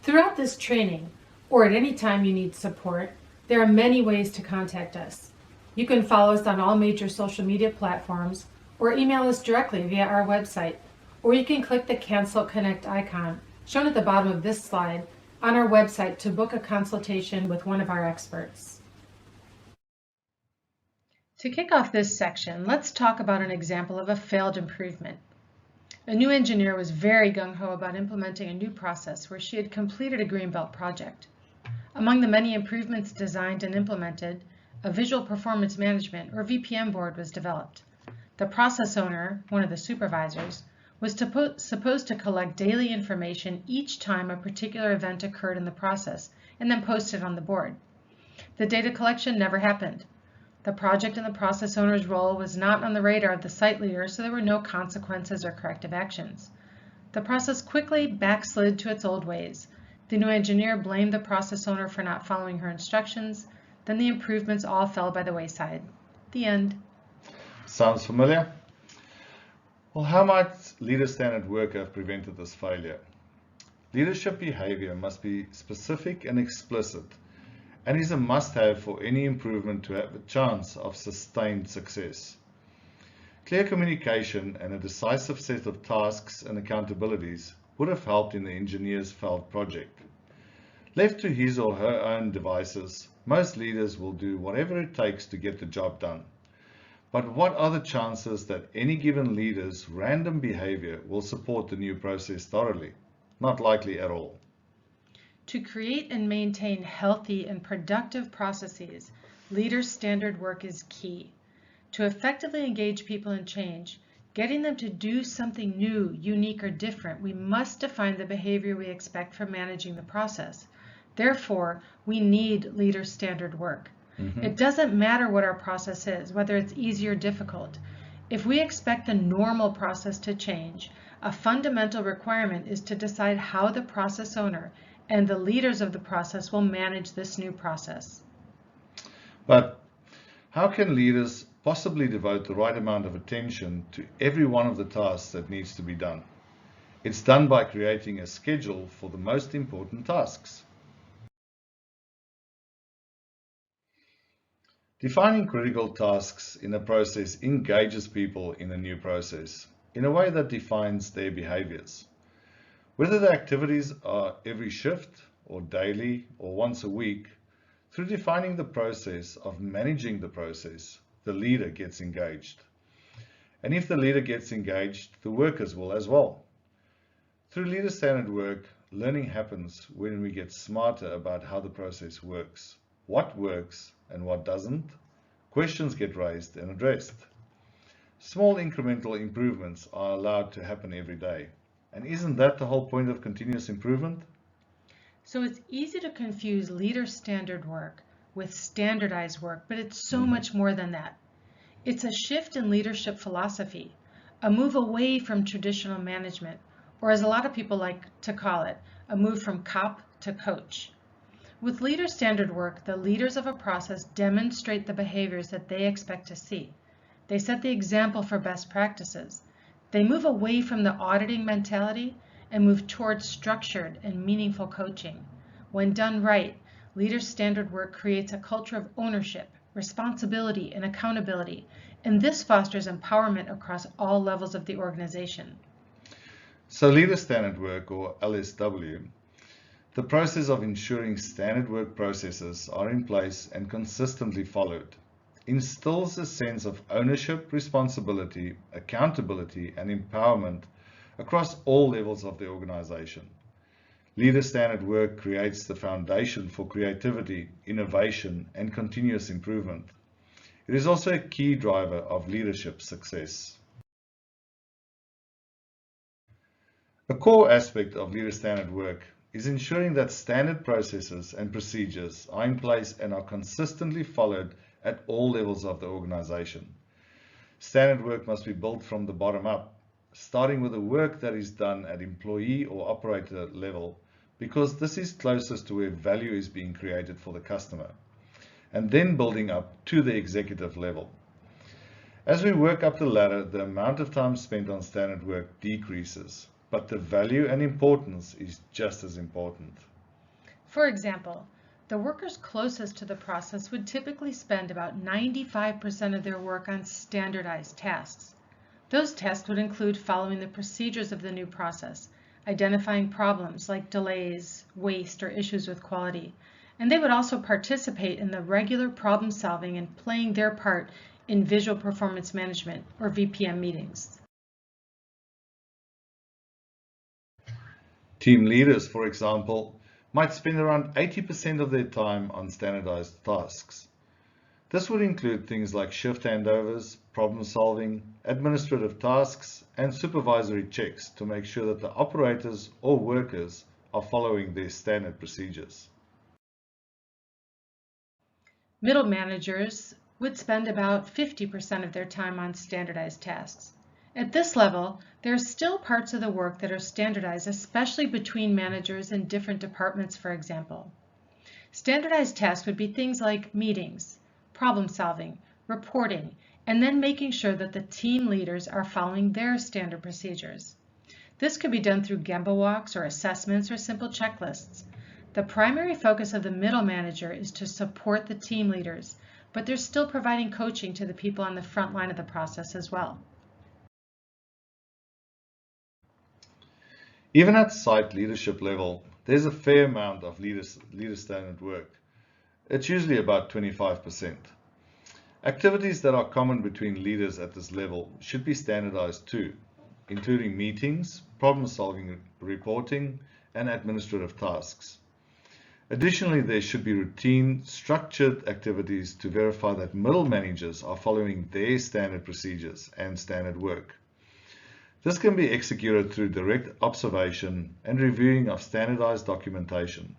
Throughout this training, or at any time you need support, there are many ways to contact us. You can follow us on all major social media platforms or email us directly via our website, or you can click the Cancel Connect icon shown at the bottom of this slide on our website to book a consultation with one of our experts. To kick off this section, let's talk about an example of a failed improvement. A new engineer was very gung-ho about implementing a new process where she had completed a Greenbelt project. Among the many improvements designed and implemented, a Visual Performance Management, or VPM board, was developed. The process owner, one of the supervisors, was supposed to collect daily information each time a particular event occurred in the process and then post it on the board. The data collection never happened. The project and the process owner's role was not on the radar of the site leader, so there were no consequences or corrective actions. The process quickly backslid to its old ways. The new engineer blamed the process owner for not following her instructions. Then the improvements all fell by the wayside. The end. Sounds familiar? Well, how might leader-standard work have prevented this failure? Leadership behavior must be specific and explicit, and is a must-have for any improvement to have a chance of sustained success. Clear communication and a decisive set of tasks and accountabilities would have helped in the engineer's failed project. Left to his or her own devices, most leaders will do whatever it takes to get the job done. But what are the chances that any given leader's random behavior will support the new process thoroughly? Not likely at all. To create and maintain healthy and productive processes, leader-standard work is key. To effectively engage people in change, getting them to do something new, unique, or different, we must define the behavior we expect from managing the process. Therefore, we need leader-standard work. It doesn't matter what our process is, whether it's easy or difficult. If we expect the normal process to change, a fundamental requirement is to decide how the process owner and the leaders of the process will manage this new process. But how can leaders possibly devote the right amount of attention to every one of the tasks that needs to be done? It's done by creating a schedule for the most important tasks. Defining critical tasks in a process engages people in a new process in a way that defines their behaviors. Whether the activities are every shift or daily or once a week, through defining the process of managing the process, the leader gets engaged. And if the leader gets engaged, the workers will as well. Through leader-standard work, learning happens when we get smarter about how the process works, what works and what doesn't. Questions get raised and addressed. Small incremental improvements are allowed to happen every day. And isn't that the whole point of continuous improvement? So it's easy to confuse leader-standard work with standardized work, but it's so much more than that. It's a shift in leadership philosophy, a move away from traditional management, or as a lot of people like to call it, a move from cop to coach. With leader-standard work, the leaders of a process demonstrate the behaviors that they expect to see. They set the example for best practices. They move away from the auditing mentality and move towards structured and meaningful coaching. When done right, leader-standard work creates a culture of ownership, responsibility, and accountability, and this fosters empowerment across all levels of the organization. So leader-standard work, or LSW, the process of ensuring standard work processes are in place and consistently followed, instills a sense of ownership, responsibility, accountability, and empowerment across all levels of the organization. Leader-standard work creates the foundation for creativity, innovation, and continuous improvement. It is also a key driver of leadership success. A core aspect of leader-standard work is ensuring that standard processes and procedures are in place and are consistently followed at all levels of the organization. Standard work must be built from the bottom up, starting with the work that is done at employee or operator level, because this is closest to where value is being created for the customer, and then building up to the executive level. As we work up the ladder, the amount of time spent on standard work decreases, but the value and importance is just as important. For example, the workers closest to the process would typically spend about 95% of their work on standardized tasks. Those tasks would include following the procedures of the new process, identifying problems like delays, waste, or issues with quality, and they would also participate in the regular problem solving and playing their part in visual performance management, or VPM meetings. Team leaders, for example, might spend around 80% of their time on standardized tasks. This would include things like shift handovers, problem solving, administrative tasks, and supervisory checks to make sure that the operators or workers are following their standard procedures. Middle managers would spend about 50% of their time on standardized tasks. At this level, there are still parts of the work that are standardized, especially between managers in different departments, for example. Standardized tasks would be things like meetings, problem solving, reporting, and then making sure that the team leaders are following their standard procedures. This could be done through Gemba walks or assessments or simple checklists. The primary focus of the middle manager is to support the team leaders, but they're still providing coaching to the people on the front line of the process as well. Even at site leadership level, there's a fair amount of leader standard work. It's usually about 25%. Activities that are common between leaders at this level should be standardized too, including meetings, problem-solving, reporting, and administrative tasks. Additionally, there should be routine, structured activities to verify that middle managers are following their standard procedures and standard work. This can be executed through direct observation and reviewing of standardized documentation.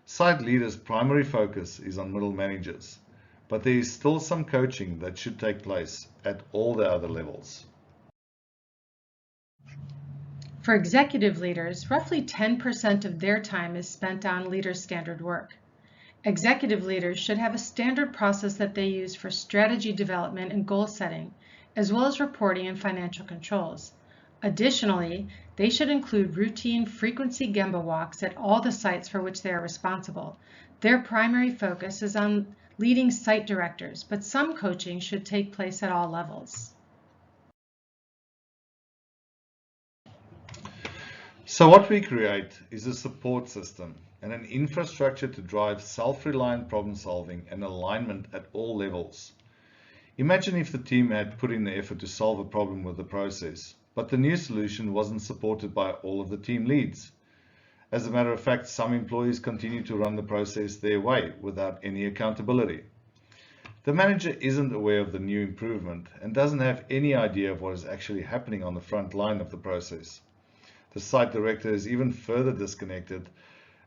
Site leaders' primary focus is on middle managers, but there is still some coaching that should take place at all the other levels. For executive leaders, roughly 10% of their time is spent on leader standard work. Executive leaders should have a standard process that they use for strategy development and goal setting, as well as reporting and financial controls. Additionally, they should include routine frequency Gemba walks at all the sites for which they are responsible. Their primary focus is on leading site directors, but some coaching should take place at all levels. So what we create is a support system and an infrastructure to drive self-reliant problem solving and alignment at all levels. Imagine if the team had put in the effort to solve a problem with the process, but the new solution wasn't supported by all of the team leads. As a matter of fact, some employees continue to run the process their way without any accountability. The manager isn't aware of the new improvement and doesn't have any idea of what is actually happening on the front line of the process. The site director is even further disconnected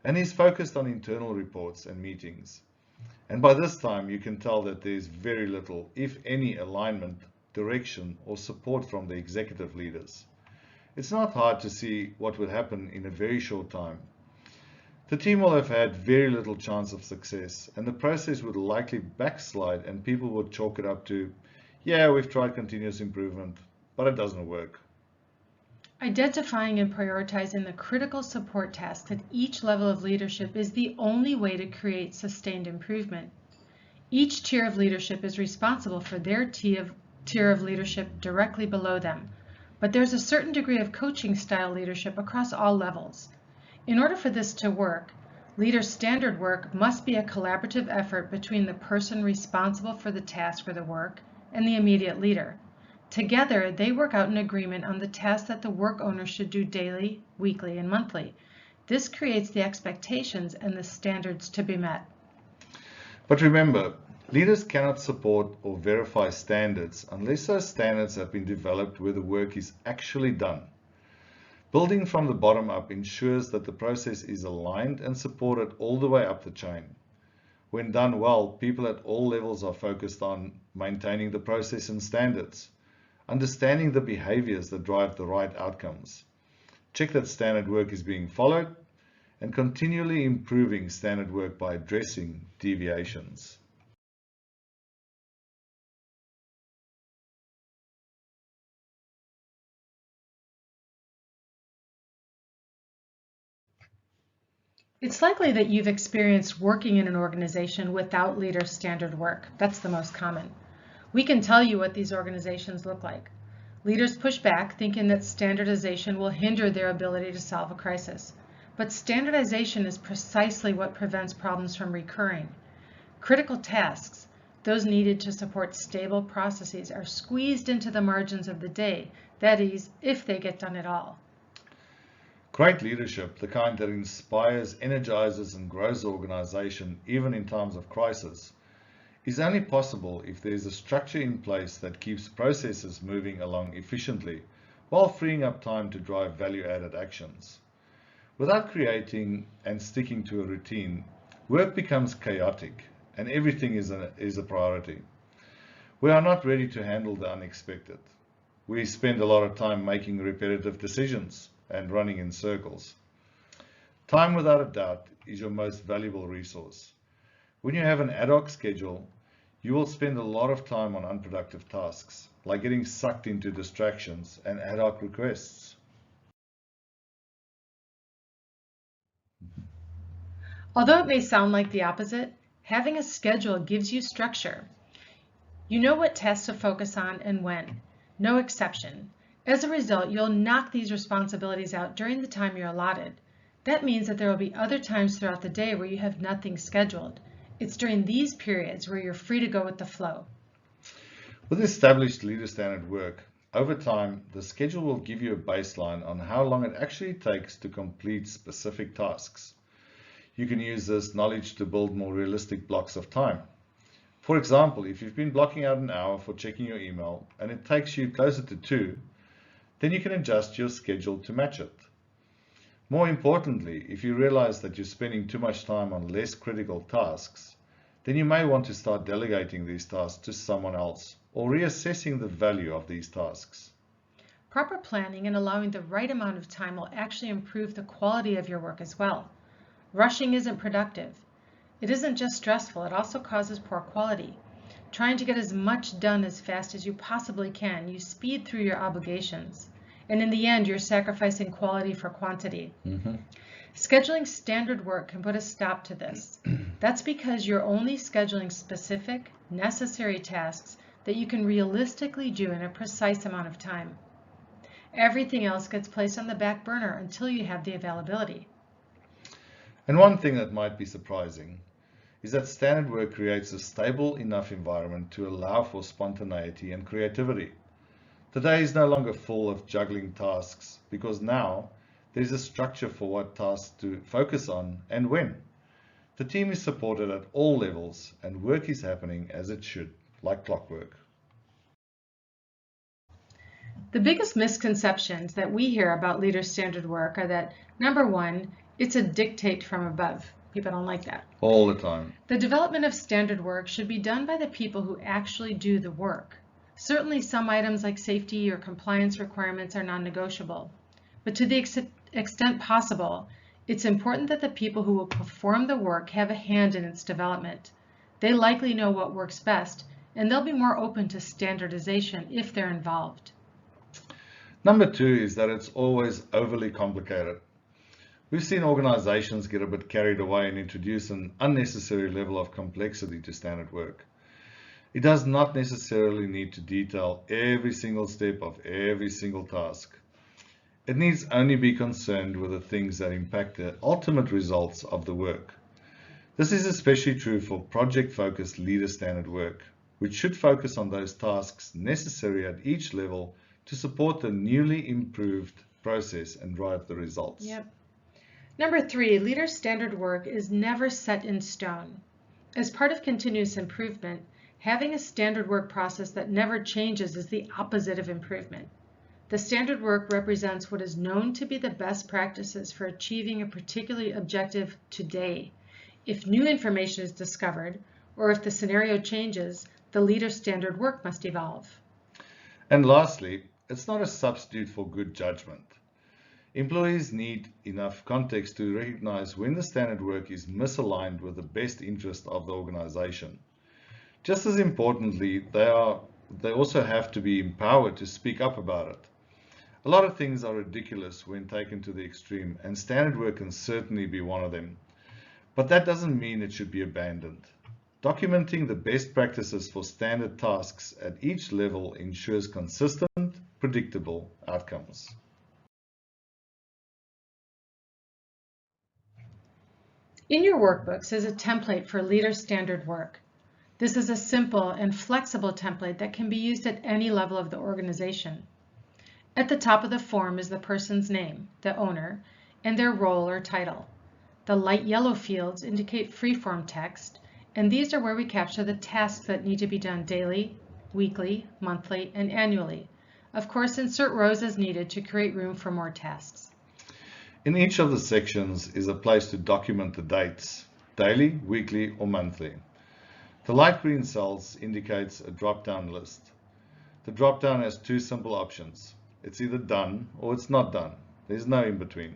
and is focused on internal reports and meetings. And by this time, you can tell that there is very little, if any, alignment, direction, or support from the executive leaders. It's not hard to see what would happen in a very short time. The team will have had very little chance of success, and the process would likely backslide, and people would chalk it up to, yeah, we've tried continuous improvement, but it doesn't work. Identifying and prioritizing the critical support tasks at each level of leadership is the only way to create sustained improvement. Each tier of leadership is responsible for their tier of leadership directly below them, but there's a certain degree of coaching style leadership across all levels. In order for this to work, leader standard work must be a collaborative effort between the person responsible for the task or the work and the immediate leader. Together, they work out an agreement on the tasks that the work owner should do daily, weekly, and monthly. This creates the expectations and the standards to be met. But remember, leaders cannot support or verify standards unless those standards have been developed where the work is actually done. Building from the bottom up ensures that the process is aligned and supported all the way up the chain. When done well, people at all levels are focused on maintaining the process and standards, understanding the behaviors that drive the right outcomes, check that standard work is being followed, and continually improving standard work by addressing deviations. It's likely that you've experienced working in an organization without leader standard work. That's the most common. We can tell you what these organizations look like. Leaders push back, thinking that standardization will hinder their ability to solve a crisis. But standardization is precisely what prevents problems from recurring. Critical tasks, those needed to support stable processes, are squeezed into the margins of the day, that is, if they get done at all. Great leadership, the kind that inspires, energizes, and grows the organization even in times of crisis, is only possible if there is a structure in place that keeps processes moving along efficiently while freeing up time to drive value-added actions. Without creating and sticking to a routine, work becomes chaotic and everything is a priority. We are not ready to handle the unexpected. We spend a lot of time making repetitive decisions and running in circles. Time, without a doubt, is your most valuable resource. When you have an ad hoc schedule, you will spend a lot of time on unproductive tasks, like getting sucked into distractions and ad hoc requests. Although it may sound like the opposite, having a schedule gives you structure. You know what tasks to focus on and when, no exception. As a result, you'll knock these responsibilities out during the time you're allotted. That means that there will be other times throughout the day where you have nothing scheduled. It's during these periods where you're free to go with the flow. With established leader standard work, over time, the schedule will give you a baseline on how long it actually takes to complete specific tasks. You can use this knowledge to build more realistic blocks of time. For example, if you've been blocking out an hour for checking your email and it takes you closer to 2, then you can adjust your schedule to match it. More importantly, if you realize that you're spending too much time on less critical tasks, then you may want to start delegating these tasks to someone else or reassessing the value of these tasks. Proper planning and allowing the right amount of time will actually improve the quality of your work as well. Rushing isn't productive. It isn't just stressful, it also causes poor quality. Trying to get as much done as fast as you possibly can, you speed through your obligations. And in the end, you're sacrificing quality for quantity. Scheduling standard work can put a stop to this. That's because you're only scheduling specific, necessary tasks that you can realistically do in a precise amount of time. Everything else gets placed on the back burner until you have the availability. And one thing that might be surprising is that standard work creates a stable enough environment to allow for spontaneity and creativity. The day is no longer full of juggling tasks because now there's a structure for what tasks to focus on and when. The team is supported at all levels and work is happening as it should, like clockwork. The biggest misconceptions that we hear about leader standard work are that, number one, it's a dictate from above. People don't like that. All the time. The development of standard work should be done by the people who actually do the work. Certainly some items like safety or compliance requirements are non-negotiable, but to the extent possible, it's important that the people who will perform the work have a hand in its development. They likely know what works best, and they'll be more open to standardization if they're involved. Number 2 is that it's always overly complicated. We've seen organizations get a bit carried away and introduce an unnecessary level of complexity to standard work. It does not necessarily need to detail every single step of every single task. It needs only be concerned with the things that impact the ultimate results of the work. This is especially true for project-focused leader standard work, which should focus on those tasks necessary at each level to support the newly improved process and drive the results. Yep. Number 3, leader standard work is never set in stone. As part of continuous improvement, having a standard work process that never changes is the opposite of improvement. The standard work represents what is known to be the best practices for achieving a particular objective today. If new information is discovered, or if the scenario changes, the leader standard work must evolve. And lastly, it's not a substitute for good judgment. Employees need enough context to recognize when the standard work is misaligned with the best interest of the organization. Just as importantly, they also have to be empowered to speak up about it. A lot of things are ridiculous when taken to the extreme, and standard work can certainly be one of them. But that doesn't mean it should be abandoned. Documenting the best practices for standard tasks at each level ensures consistent, predictable outcomes. In your workbooks is a template for leader standard work. This is a simple and flexible template that can be used at any level of the organization. At the top of the form is the person's name, the owner, and their role or title. The light yellow fields indicate free-form text, and these are where we capture the tasks that need to be done daily, weekly, monthly, and annually. Of course, insert rows as needed to create room for more tasks. In each of the sections is a place to document the dates, daily, weekly, or monthly. The light green cells indicates a drop-down list. The drop-down has two simple options. It's either done or it's not done. There's no in between.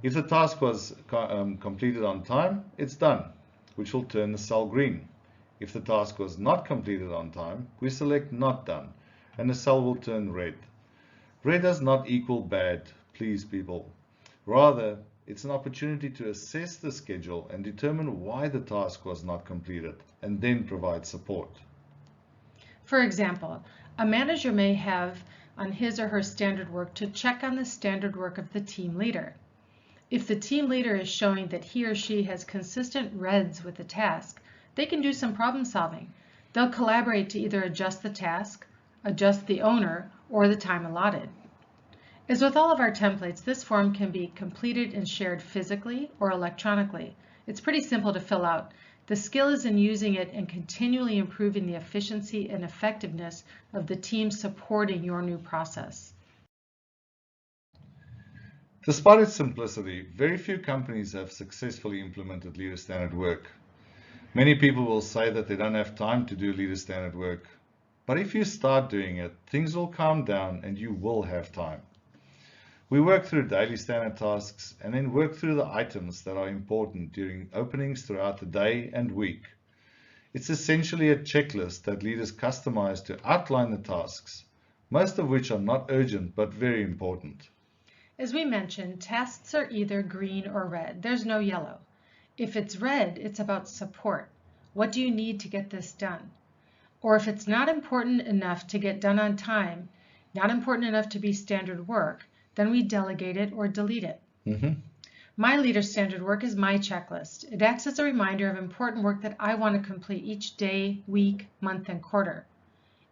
If the task was completed on time, it's done, which will turn the cell green. If the task was not completed on time, we select not done, and the cell will turn red. Red does not equal bad, please people. Rather, it's an opportunity to assess the schedule and determine why the task was not completed, and then provide support. For example, a manager may have on his or her standard work to check on the standard work of the team leader. If the team leader is showing that he or she has consistent reds with the task, they can do some problem solving. They'll collaborate to either adjust the task, adjust the owner, or the time allotted. As with all of our templates, this form can be completed and shared physically or electronically. It's pretty simple to fill out. The skill is in using it and continually improving the efficiency and effectiveness of the team supporting your new process. Despite its simplicity, very few companies have successfully implemented leader standard work. Many people will say that they don't have time to do leader standard work. But if you start doing it, things will calm down and you will have time. We work through daily standard tasks and then work through the items that are important during openings throughout the day and week. It's essentially a checklist that leaders customize to outline the tasks, most of which are not urgent but very important. As we mentioned, tasks are either green or red. There's no yellow. If it's red, it's about support. What do you need to get this done? Or if it's not important enough to get done on time, not important enough to be standard work, then we delegate it or delete it. My leader standard work is my checklist. It acts as a reminder of important work that I want to complete each day, week, month, and quarter.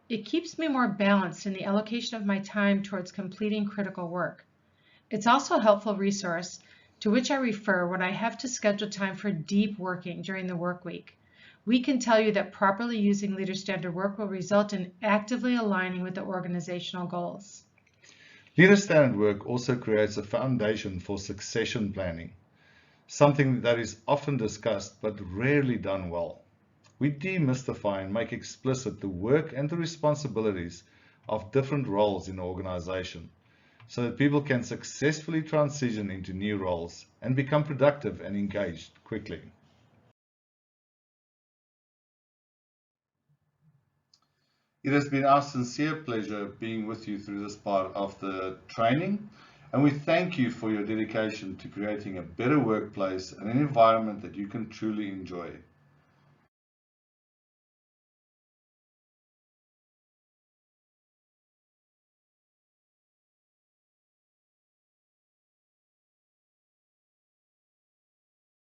It keeps me more balanced in the allocation of my time towards completing critical work. It's also a helpful resource to which I refer when I have to schedule time for deep working during the work week. We can tell you that properly using leader standard work will result in actively aligning with the organizational goals. Leader standard work also creates a foundation for succession planning, something that is often discussed but rarely done well. We demystify and make explicit the work and the responsibilities of different roles in the organization so that people can successfully transition into new roles and become productive and engaged quickly. It has been our sincere pleasure being with you through this part of the training, and we thank you for your dedication to creating a better workplace and an environment that you can truly enjoy.